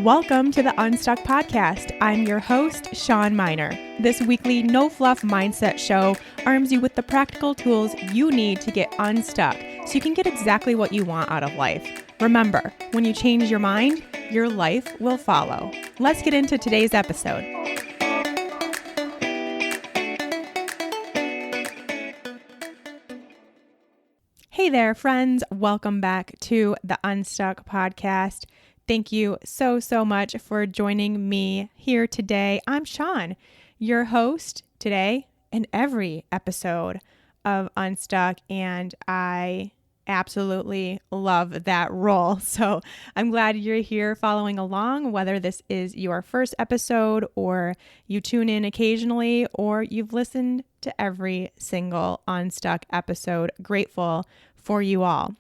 Welcome to the Unstuck Podcast. I'm your host, Sean Miner. This weekly no-fluff mindset show arms you with the practical tools you need to get unstuck so you can get exactly what you want out of life. Remember, when you change your mind, your life will follow. Let's get into today's episode. Hey there, friends. Welcome back to the Unstuck Podcast. Thank you so much for joining me here today. I'm Sean, your host today and every episode of Unstuck, and I absolutely love that role. So I'm glad you're here following along, whether this is your first episode or you tune in occasionally or you've listened to every single Unstuck episode. Grateful for you all.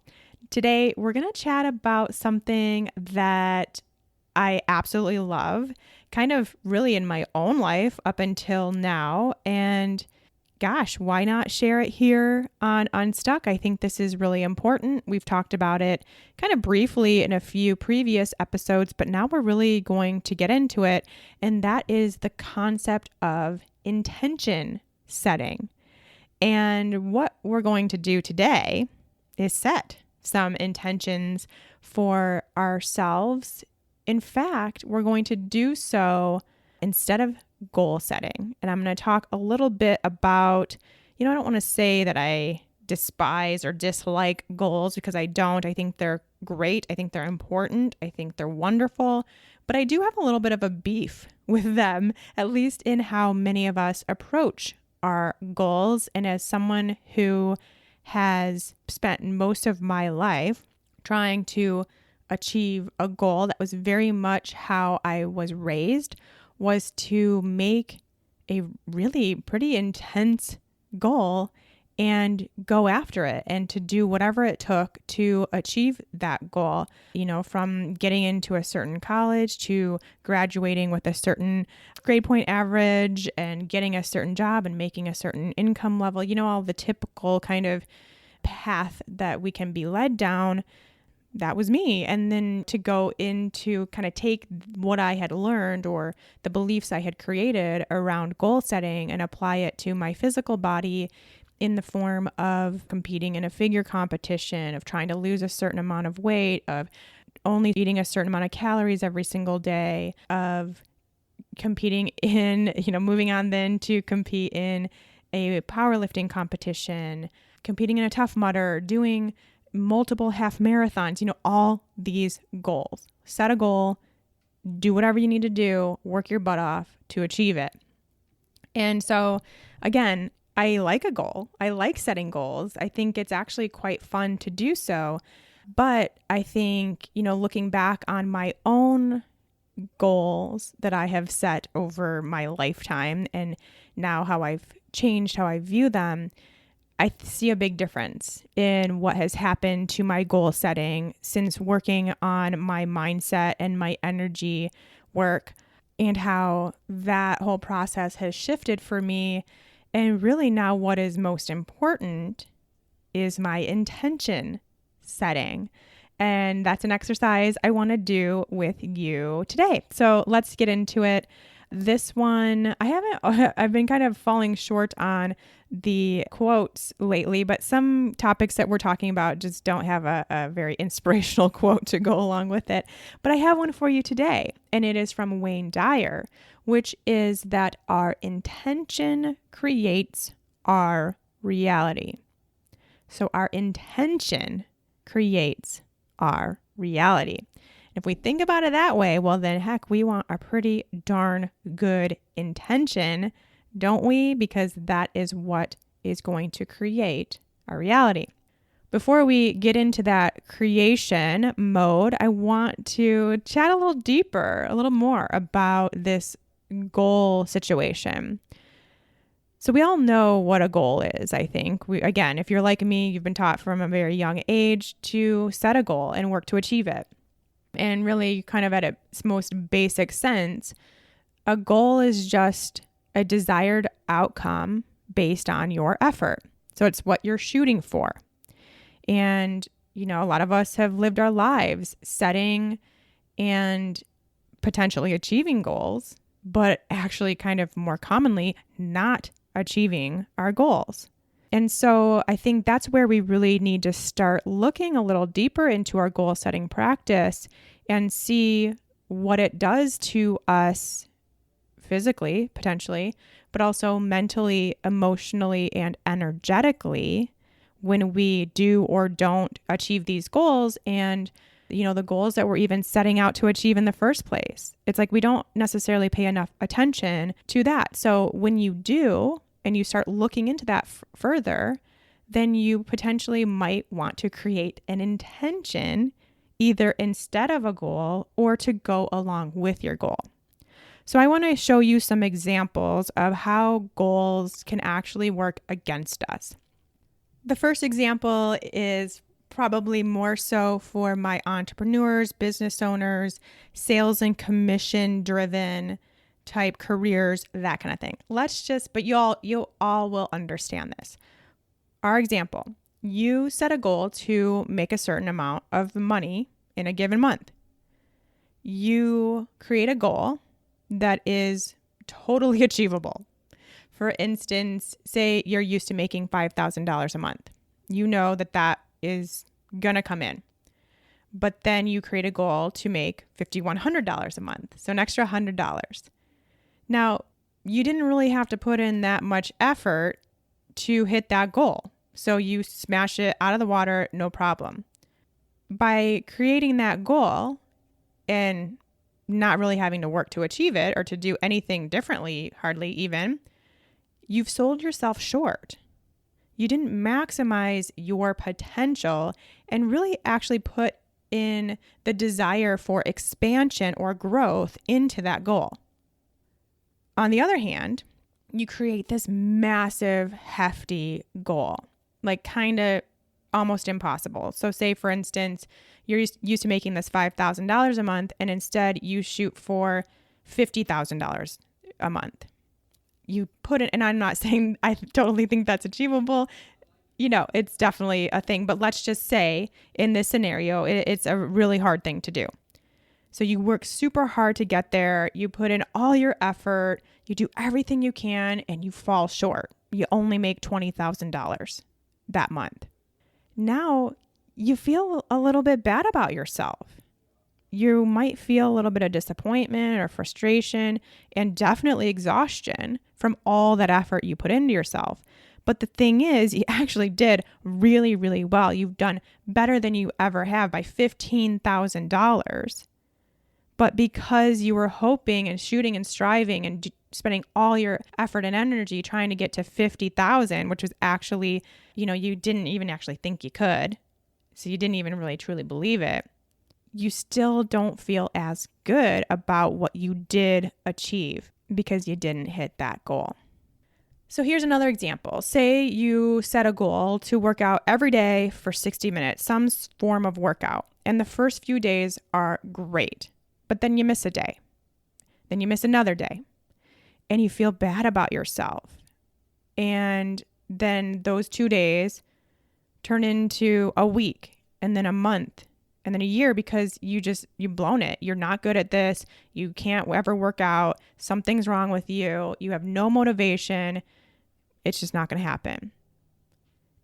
Today, we're going to chat about something that I absolutely love, kind of really in my own life up until now. And gosh, why not share it here on Unstuck? I think this is really important. We've talked about it kind of briefly in a few previous episodes, but now we're really going to get into it. And that is the concept of intention setting. And what we're going to do today is set some intentions for ourselves. In fact, we're going to do so instead of goal setting. And I'm going to talk a little bit about, I don't want to say that I despise or dislike goals, because I don't. I think they're great. I think they're important. I think they're wonderful. But I do have a little bit of a beef with them, at least in how many of us approach our goals. And as someone who has spent most of my life trying to achieve a goal that was very much how I was raised, was to make a really pretty intense goal and go after it and to do whatever it took to achieve that goal, from getting into a certain college to graduating with a certain grade point average and getting a certain job and making a certain income level, all the typical kind of path that we can be led down. That was me. And then to go into kind of take what I had learned or the beliefs I had created around goal setting and apply it to my physical body in the form of competing in a figure competition, of trying to lose a certain amount of weight, of only eating a certain amount of calories every single day, of competing in, moving on then to compete in a powerlifting competition, competing in a Tough Mudder, doing multiple half marathons, all these goals. Set a goal, do whatever you need to do, work your butt off to achieve it. And so again, I like a goal. I like setting goals. I think it's actually quite fun to do so. But I think, looking back on my own goals that I have set over my lifetime and now how I've changed how I view them, I see a big difference in what has happened to my goal setting since working on my mindset and my energy work, and how that whole process has shifted for me. And really now what is most important is my intention setting. And that's an exercise I want to do with you today. So let's get into it. This one, I've been kind of falling short on the quotes lately, but some topics that we're talking about just don't have a very inspirational quote to go along with it. But I have one for you today, and it is from Wayne Dyer, which is that our intention creates our reality. So our intention creates our reality. If we think about it that way, well then heck, we want a pretty darn good intention, don't we? Because that is what is going to create our reality. Before we get into that creation mode, I want to chat a little deeper, a little more about this goal situation. So we all know what a goal is, I think. Again, if you're like me, you've been taught from a very young age to set a goal and work to achieve it. And really, kind of at its most basic sense, a goal is just a desired outcome based on your effort. So it's what you're shooting for. And, a lot of us have lived our lives setting and potentially achieving goals, but actually kind of more commonly not achieving our goals. And so I think that's where we really need to start looking a little deeper into our goal setting practice and see what it does to us physically, potentially, but also mentally, emotionally, and energetically when we do or don't achieve these goals and, the goals that we're even setting out to achieve in the first place. It's like we don't necessarily pay enough attention to that. So when you do, and you start looking into that further, then you potentially might want to create an intention either instead of a goal or to go along with your goal. So I want to show you some examples of how goals can actually work against us. The first example is probably more so for my entrepreneurs, business owners, sales and commission driven type careers, that kind of thing. But you all will understand this. Our example, you set a goal to make a certain amount of money in a given month. You create a goal that is totally achievable. For instance, say you're used to making $5,000 a month. You know that is going to come in. But then you create a goal to make $5,100 a month. So an extra $100. Now, you didn't really have to put in that much effort to hit that goal. So you smash it out of the water, no problem. By creating that goal and not really having to work to achieve it or to do anything differently, hardly even, you've sold yourself short. You didn't maximize your potential and really actually put in the desire for expansion or growth into that goal. On the other hand, you create this massive, hefty goal, like kind of almost impossible. So say, for instance, you're used to making this $5,000 a month, and instead you shoot for $50,000 a month. You put it, and I'm not saying I totally think that's achievable. It's definitely a thing, but let's just say in this scenario, it's a really hard thing to do. So you work super hard to get there. You put in all your effort. You do everything you can, and you fall short. You only make $20,000 that month. Now you feel a little bit bad about yourself. You might feel a little bit of disappointment or frustration and definitely exhaustion from all that effort you put into yourself. But the thing is, you actually did really, really well. You've done better than you ever have by $15,000. But because you were hoping and shooting and striving and spending all your effort and energy trying to get to 50,000, which was actually, you didn't even actually think you could. So you didn't even really truly believe it. You still don't feel as good about what you did achieve because you didn't hit that goal. So here's another example. Say you set a goal to work out every day for 60 minutes, some form of workout. And the first few days are great. But then you miss a day. Then you miss another day. And you feel bad about yourself. And then those 2 days turn into a week and then a month and then a year because you've blown it. You're not good at this. You can't ever work out. Something's wrong with you. You have no motivation. It's just not going to happen.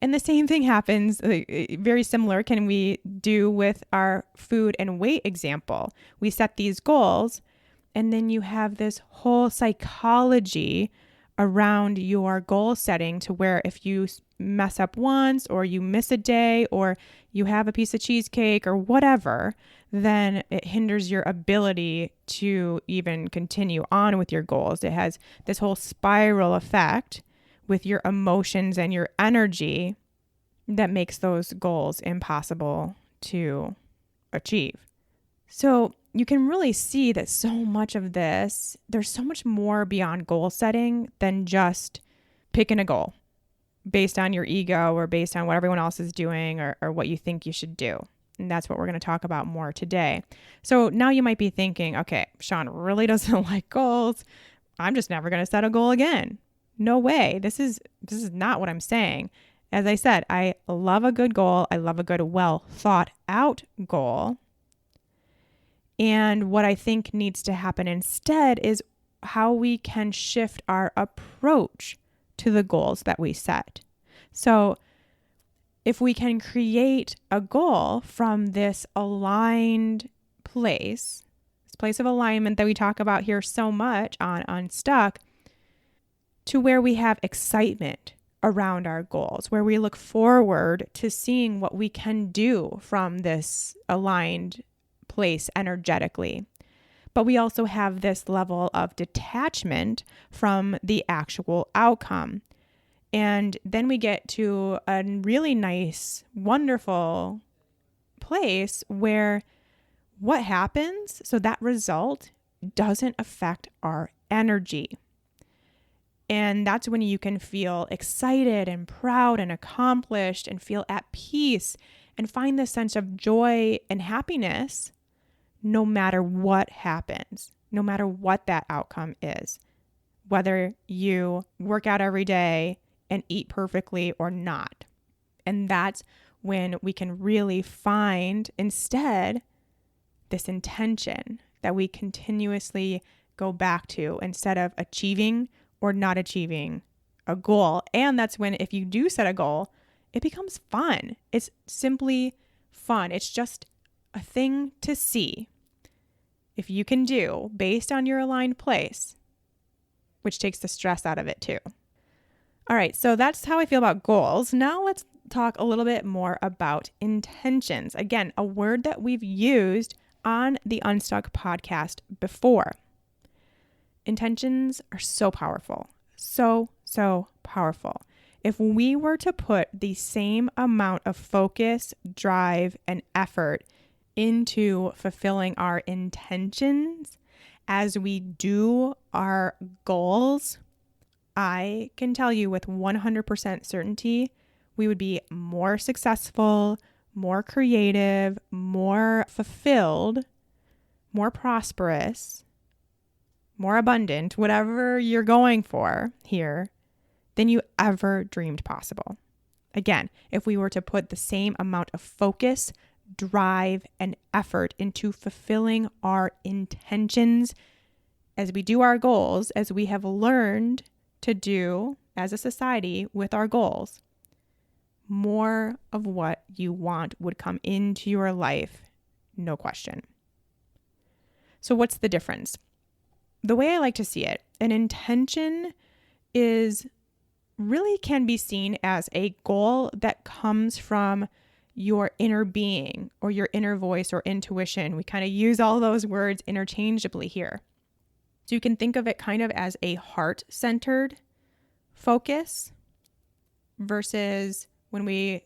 And the same thing happens, very similar can we do with our food and weight example. We set these goals, and then you have this whole psychology around your goal setting to where if you mess up once or you miss a day or you have a piece of cheesecake or whatever, then it hinders your ability to even continue on with your goals. It has this whole spiral effect with your emotions and your energy that makes those goals impossible to achieve. So you can really see that so much of this, there's so much more beyond goal setting than just picking a goal based on your ego or based on what everyone else is doing or what you think you should do. And that's what we're going to talk about more today. So now you might be thinking, okay, Sean really doesn't like goals. I'm just never going to set a goal again. No way. This is not what I'm saying. As I said, I love a good goal. I love a good, well thought out goal. And what I think needs to happen instead is how we can shift our approach to the goals that we set. So if we can create a goal from this aligned place, this place of alignment that we talk about here so much on Unstuck, to where we have excitement around our goals, where we look forward to seeing what we can do from this aligned place energetically. But we also have this level of detachment from the actual outcome. And then we get to a really nice, wonderful place where what happens, so that result doesn't affect our energy. And that's when you can feel excited and proud and accomplished and feel at peace and find this sense of joy and happiness no matter what happens, no matter what that outcome is, whether you work out every day and eat perfectly or not. And that's when we can really find instead this intention that we continuously go back to instead of achieving or not achieving a goal. And that's when, if you do set a goal, it becomes fun. It's simply fun. It's just a thing to see if you can do based on your aligned place, which takes the stress out of it too. All right, so that's how I feel about goals. Now let's talk a little bit more about intentions. Again, a word that we've used on the Unstuck podcast before. Intentions are so powerful, so powerful. If we were to put the same amount of focus, drive, and effort into fulfilling our intentions as we do our goals, I can tell you with 100% certainty, we would be more successful, more creative, more fulfilled, more prosperous, more abundant, whatever you're going for here, than you ever dreamed possible. Again, if we were to put the same amount of focus, drive, and effort into fulfilling our intentions as we do our goals, as we have learned to do as a society with our goals, more of what you want would come into your life, no question. So what's the difference? The way I like to see it, an intention can be seen as a goal that comes from your inner being or your inner voice or intuition. We kind of use all those words interchangeably here. So you can think of it kind of as a heart-centered focus versus when we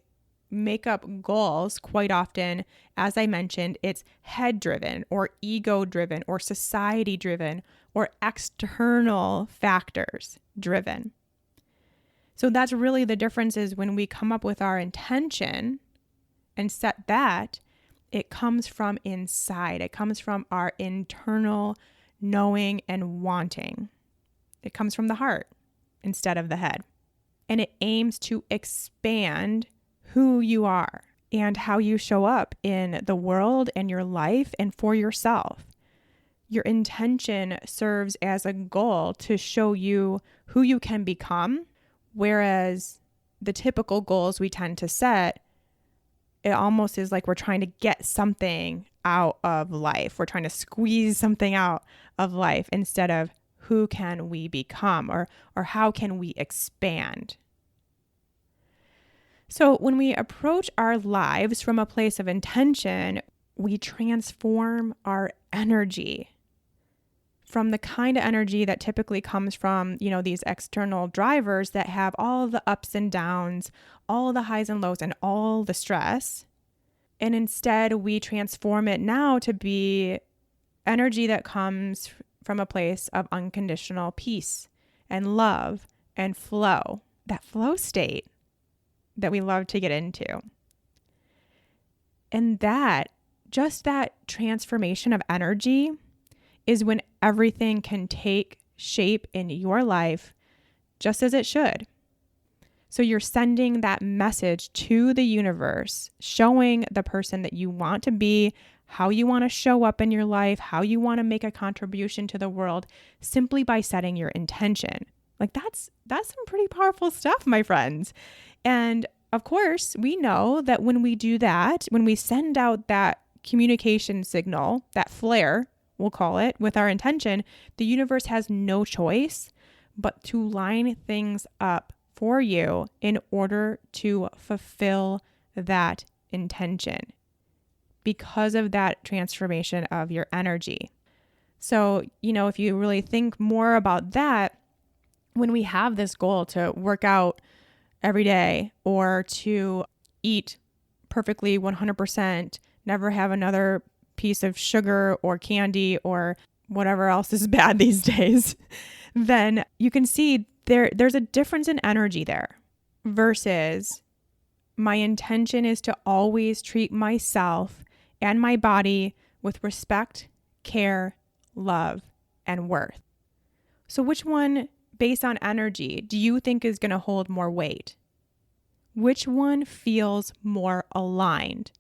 make up goals, quite often, as I mentioned, it's head-driven or ego-driven or society-driven or external factors driven. So that's really the difference is when we come up with our intention and set that, it comes from inside. It comes from our internal knowing and wanting. It comes from the heart instead of the head. And it aims to expand who you are and how you show up in the world and your life and for yourself. Your intention serves as a goal to show you who you can become, whereas the typical goals we tend to set, it almost is like we're trying to get something out of life. We're trying to squeeze something out of life instead of who can we become or how can we expand. So when we approach our lives from a place of intention, we transform our energy from the kind of energy that typically comes from, these external drivers that have all the ups and downs, all the highs and lows, and all the stress. And instead, we transform it now to be energy that comes from a place of unconditional peace and love and flow, that flow state that we love to get into. And that transformation of energy is when everything can take shape in your life just as it should. So you're sending that message to the universe, showing the person that you want to be how you want to show up in your life, how you want to make a contribution to the world simply by setting your intention. Like that's some pretty powerful stuff, my friends. And of course, we know that when we do that, when we send out that communication signal, that flare, we'll call it, with our intention, the universe has no choice but to line things up for you in order to fulfill that intention because of that transformation of your energy. So, if you really think more about that, when we have this goal to work out every day or to eat perfectly 100%, never have another piece of sugar or candy or whatever else is bad these days, then you can see there's a difference in energy there versus my intention is to always treat myself and my body with respect, care, love, and worth. So which one, based on energy, do you think is going to hold more weight? Which one feels more aligned?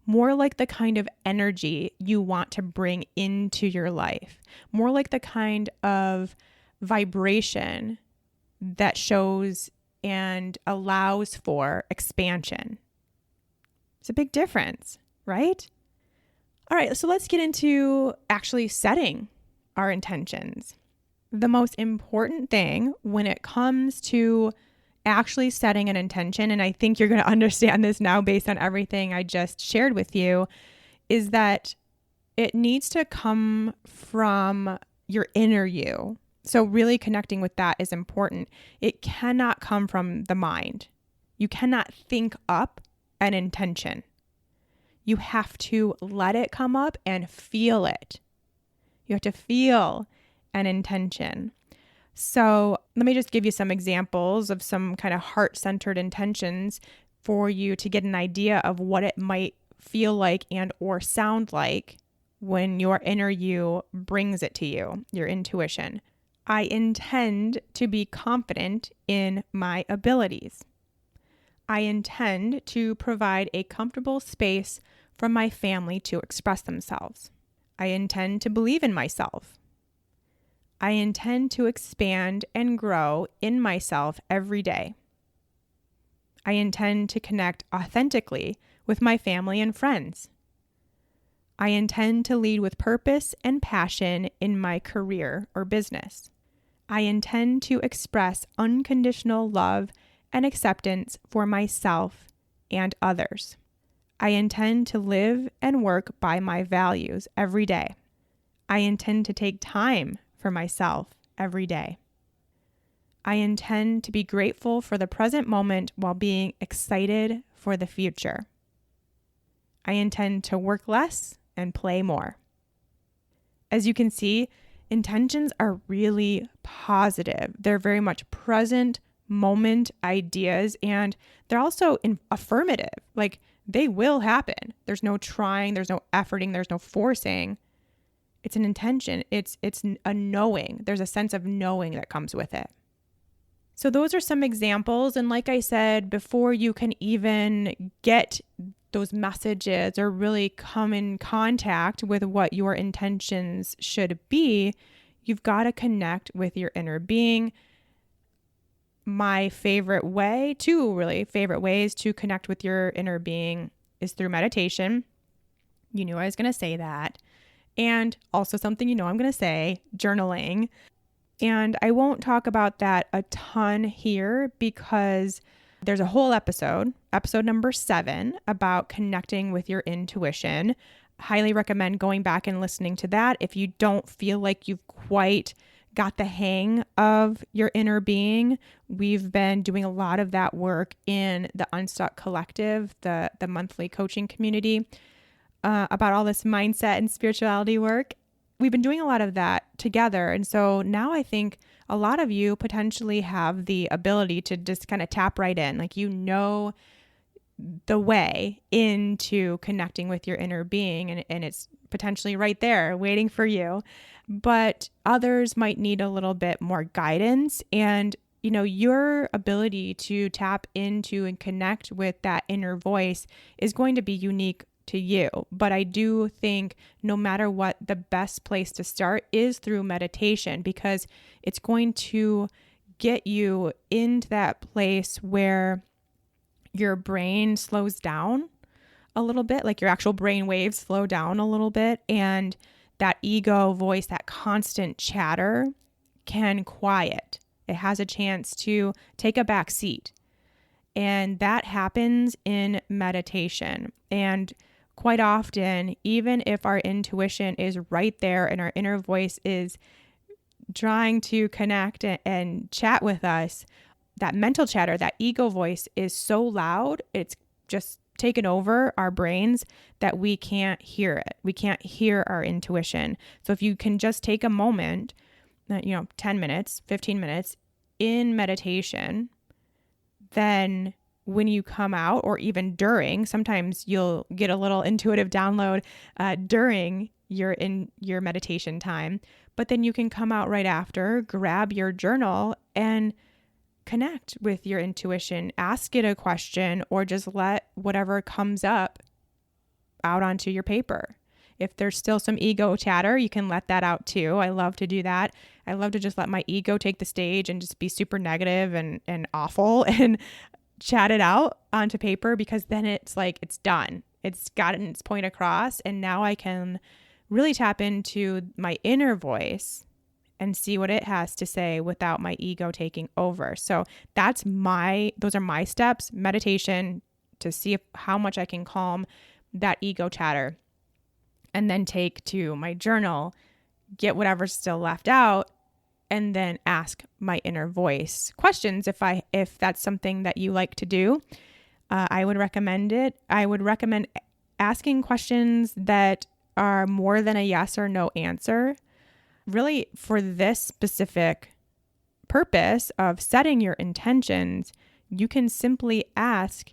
More like the kind of energy you want to bring into your life. More like the kind of vibration that shows and allows for expansion. It's a big difference, right? All right, so let's get into actually setting our intentions. The most important thing when it comes to actually setting an intention, and I think you're going to understand this now based on everything I just shared with you, is that it needs to come from your inner you. So really connecting with that is important. It cannot come from the mind. You cannot think up an intention. You have to let it come up and feel it. You have to feel an intention. So let me just give you some examples of some kind of heart-centered intentions for you to get an idea of what it might feel like and or sound like when your inner you brings it to you, your intuition. I intend to be confident in my abilities. I intend to provide a comfortable space for my family to express themselves. I intend to believe in myself. I intend to expand and grow in myself every day. I intend to connect authentically with my family and friends. I intend to lead with purpose and passion in my career or business. I intend to express unconditional love and acceptance for myself and others. I intend to live and work by my values every day. I intend to take time for myself every day. I intend to be grateful for the present moment while being excited for the future. I intend to work less and play more. As you can see, intentions are really positive. They're very much present moment ideas, and they're also affirmative. Like, they will happen. There's no trying, there's no efforting, there's no forcing. It's an intention. It's a knowing. There's a sense of knowing that comes with it. So those are some examples. And like I said, before you can even get those messages or really come in contact with what your intentions should be, you've got to connect with your inner being. My favorite way, two really favorite ways to connect with your inner being is through meditation. You knew I was going to say that. And also something I'm going to say, journaling. And I won't talk about that a ton here because there's a whole episode number 7, about connecting with your intuition. Highly recommend going back and listening to that if you don't feel like you've quite got the hang of your inner being. We've been doing a lot of that work in the Unstuck Collective, the monthly coaching community, about all this mindset and spirituality work. We've been doing a lot of that together. And so now I think a lot of you potentially have the ability to just kind of tap right in. Like, the way into connecting with your inner being, and it's potentially right there waiting for you. But others might need a little bit more guidance, and your ability to tap into and connect with that inner voice is going to be unique to you. But I do think no matter what, the best place to start is through meditation, because it's going to get you into that place where your brain slows down a little bit, like your actual brain waves slow down a little bit, and that ego voice, that constant chatter, can quiet. It has a chance to take a back seat. And that happens in meditation. And quite often, even if our intuition is right there and our inner voice is trying to connect and chat with us, that mental chatter, that ego voice is so loud, it's just taken over our brains that we can't hear it. We can't hear our intuition. So if you can just take a moment, 10 minutes, 15 minutes in meditation, then when you come out, or even during, sometimes you'll get a little intuitive download during your meditation time, but then you can come out right after, grab your journal and connect with your intuition, ask it a question, or just let whatever comes up out onto your paper. If there's still some ego chatter, you can let that out too. I love to do that. I love to just let my ego take the stage and just be super negative and awful and chat it out onto paper, because then it's like, it's done. It's gotten its point across. And now I can really tap into my inner voice and see what it has to say without my ego taking over. So those are my steps: meditation to see how much I can calm that ego chatter, and then take to my journal, get whatever's still left out, and then ask my inner voice questions if that's something that you like to do. I would recommend it. I would recommend asking questions that are more than a yes or no answer. Really, for this specific purpose of setting your intentions, you can simply ask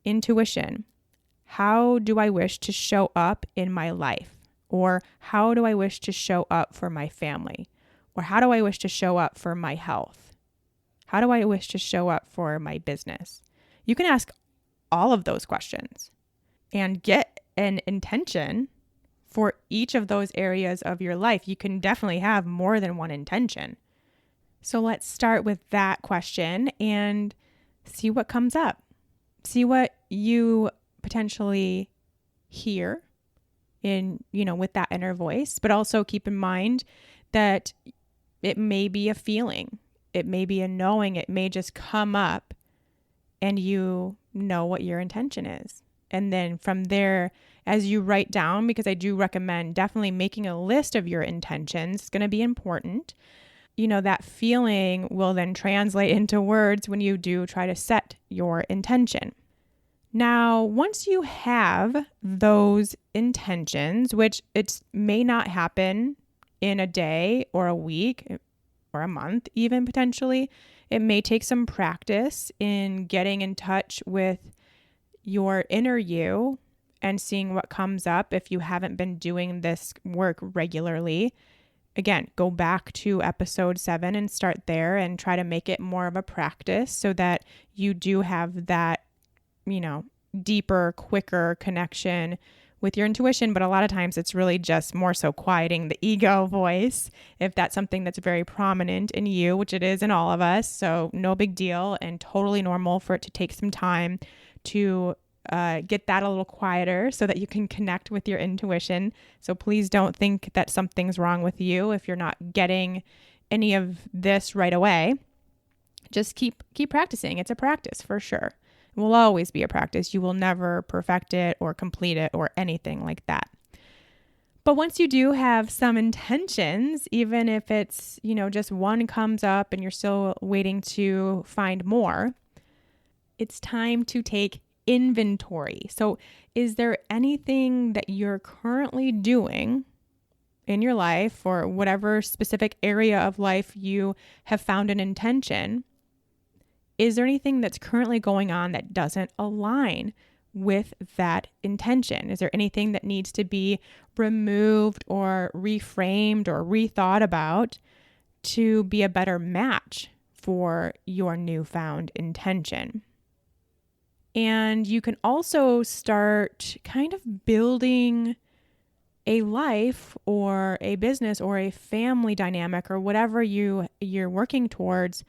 intuition, how do I wish to show up in my life? Or how do I wish to show up for my family? Or how do I wish to show up for my health? How do I wish to show up for my business? You can ask all of those questions and get an intention for each of those areas of your life. You can definitely have more than one intention. So let's start with that question and see what comes up. See what you potentially hear with that inner voice, but also keep in mind that it may be a feeling. It may be a knowing. It may just come up and you know what your intention is. And then from there, as you write down, because I do recommend definitely making a list of your intentions, it's going to be important. That feeling will then translate into words when you do try to set your intention. Now, once you have those intentions, which it may not happen in a day or a week or a month, even potentially, it may take some practice in getting in touch with your inner you and seeing what comes up if you haven't been doing this work regularly. Again, go back to episode 7 and start there and try to make it more of a practice so that you do have that, deeper, quicker connection with your intuition. But a lot of times it's really just more so quieting the ego voice, if that's something that's very prominent in you, which it is in all of us. So no big deal, and totally normal for it to take some time to get that a little quieter so that you can connect with your intuition. So please don't think that something's wrong with you if you're not getting any of this right away. Just keep practicing. It's a practice for sure. It will always be a practice. You will never perfect it or complete it or anything like that. But once you do have some intentions, even if it's, just one comes up and you're still waiting to find more, it's time to take inventory. So is there anything that you're currently doing in your life, or whatever specific area of life you have found an intention? Is there anything that's currently going on that doesn't align with that intention? Is there anything that needs to be removed or reframed or rethought about to be a better match for your newfound intention? And you can also start kind of building a life or a business or a family dynamic or whatever you're working towards.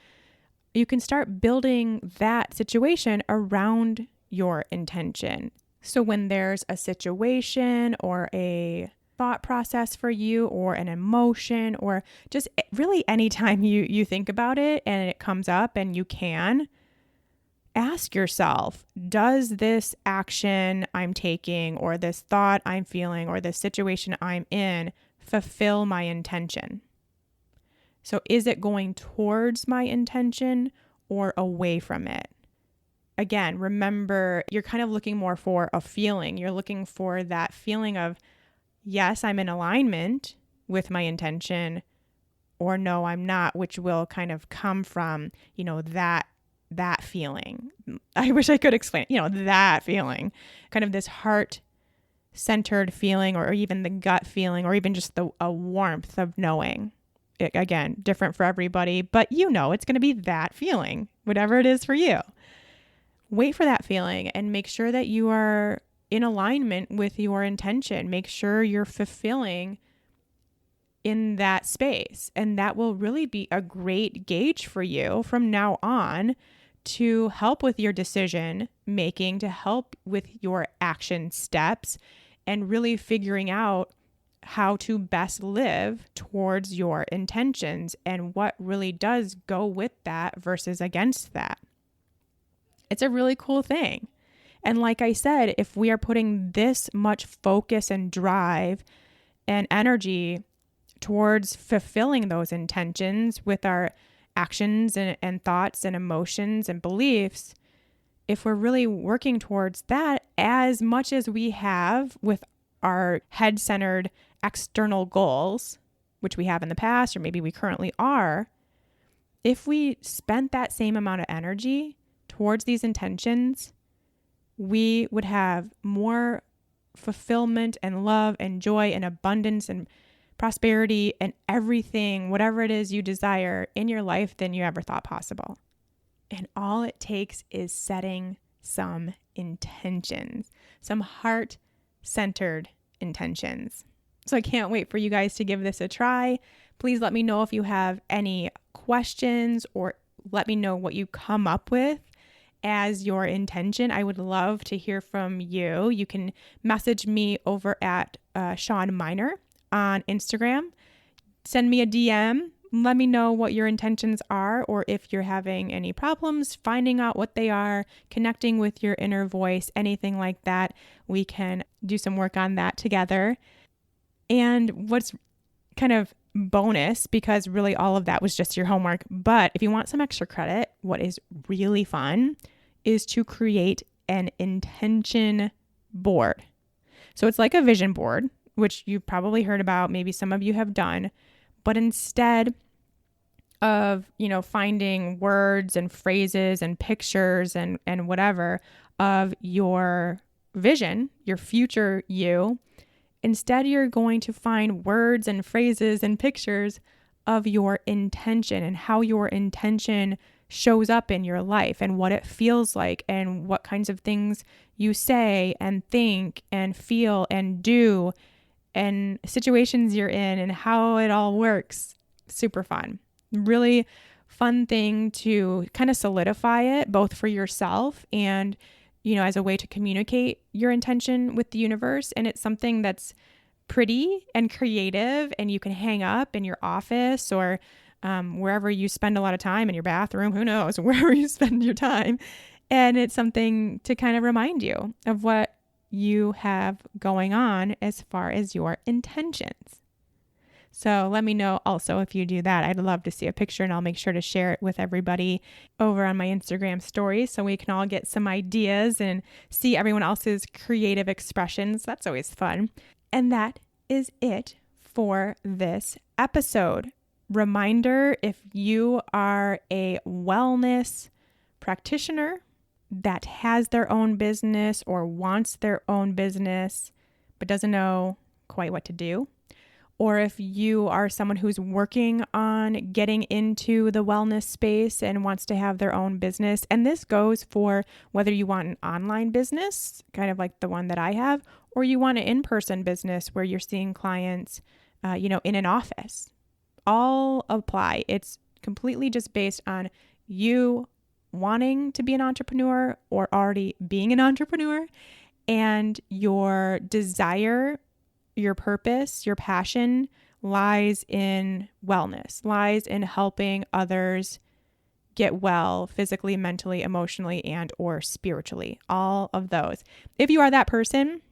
You can start building that situation around your intention. So when there's a situation or a thought process for you or an emotion or just really anytime you think about it and it comes up and you can, ask yourself, does this action I'm taking or this thought I'm feeling or this situation I'm in fulfill my intention? So is it going towards my intention or away from it? Again, remember, you're kind of looking more for a feeling. You're looking for that feeling of, yes, I'm in alignment with my intention, or no, I'm not, which will kind of come from, that feeling. I wish I could explain, that feeling, kind of this heart-centered feeling, or even the gut feeling, or even just a warmth of knowing. Again, different for everybody, but it's going to be that feeling, whatever it is for you. Wait for that feeling and make sure that you are in alignment with your intention. Make sure you're fulfilling in that space. And that will really be a great gauge for you from now on to help with your decision making, to help with your action steps, and really figuring out how to best live towards your intentions and what really does go with that versus against that. It's a really cool thing. And like I said, if we are putting this much focus and drive and energy towards fulfilling those intentions with our actions and thoughts and emotions and beliefs, if we're really working towards that as much as we have with our head-centered external goals, which we have in the past, or maybe we currently are, if we spent that same amount of energy towards these intentions, we would have more fulfillment and love and joy and abundance and prosperity and everything, whatever it is you desire in your life than you ever thought possible. And all it takes is setting some intentions, some heart-centered intentions. So I can't wait for you guys to give this a try. Please let me know if you have any questions or let me know what you come up with as your intention. I would love to hear from you. You can message me over at Sean Miner on Instagram. Send me a DM. Let me know what your intentions are, or if you're having any problems finding out what they are, connecting with your inner voice, anything like that. We can do some work on that together. And what's kind of bonus, because really all of that was just your homework, but if you want some extra credit, what is really fun is to create an intention board. So it's like a vision board, which you've probably heard about, maybe some of you have done, but instead of, finding words and phrases and pictures and whatever of your vision, your future you, instead you're going to find words and phrases and pictures of your intention and how your intention shows up in your life and what it feels like and what kinds of things you say and think and feel and do and situations you're in and how it all works. Super fun. Really fun thing to kind of solidify it both for yourself and, as a way to communicate your intention with the universe. And it's something that's pretty and creative and you can hang up in your office or wherever you spend a lot of time, in your bathroom, who knows, wherever you spend your time. And it's something to kind of remind you of what you have going on as far as your intentions. So let me know also if you do that. I'd love to see a picture and I'll make sure to share it with everybody over on my Instagram stories so we can all get some ideas and see everyone else's creative expressions. That's always fun. And that is it for this episode. Reminder, if you are a wellness practitioner that has their own business or wants their own business but doesn't know quite what to do, or if you are someone who's working on getting into the wellness space and wants to have their own business. And this goes for whether you want an online business, kind of like the one that I have, or you want an in-person business where you're seeing clients, in an office. All apply. It's completely just based on you wanting to be an entrepreneur or already being an entrepreneur, and your desire, your purpose, your passion lies in wellness, lies in helping others get well physically, mentally, emotionally, and or spiritually. All of those. If you are that person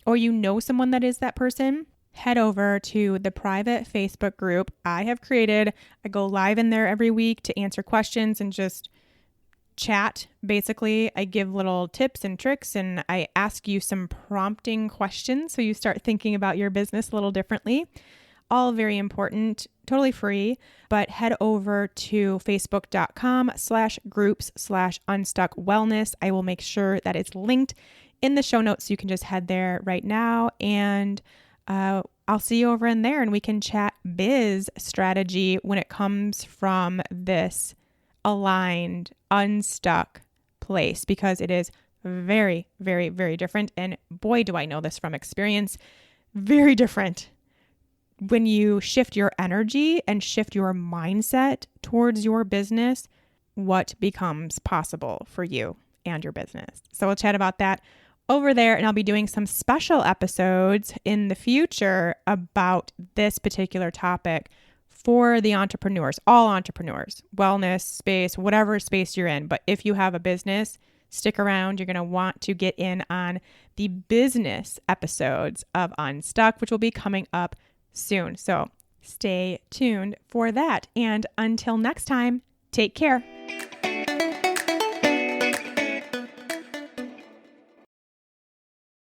or you know someone that is that person, head over to the private Facebook group I have created. I go live in there every week to answer questions and just chat. Basically, I give little tips and tricks and I ask you some prompting questions so you start thinking about your business a little differently. All very important, totally free, but head over to facebook.com/groups/unstuckwellness. I will make sure that it's linked in the show notes. So you can just head there right now, and I'll see you over in there and we can chat biz strategy when it comes from this aligned, unstuck place, because it is very, very, very different. And boy, do I know this from experience, very different when you shift your energy and shift your mindset towards your business, what becomes possible for you and your business. So we'll chat about that over there, and I'll be doing some special episodes in the future about this particular topic for the entrepreneurs, all entrepreneurs, wellness space, whatever space you're in. But if you have a business, stick around. You're going to want to get in on the business episodes of Unstuck, which will be coming up soon. So stay tuned for that. And until next time, take care.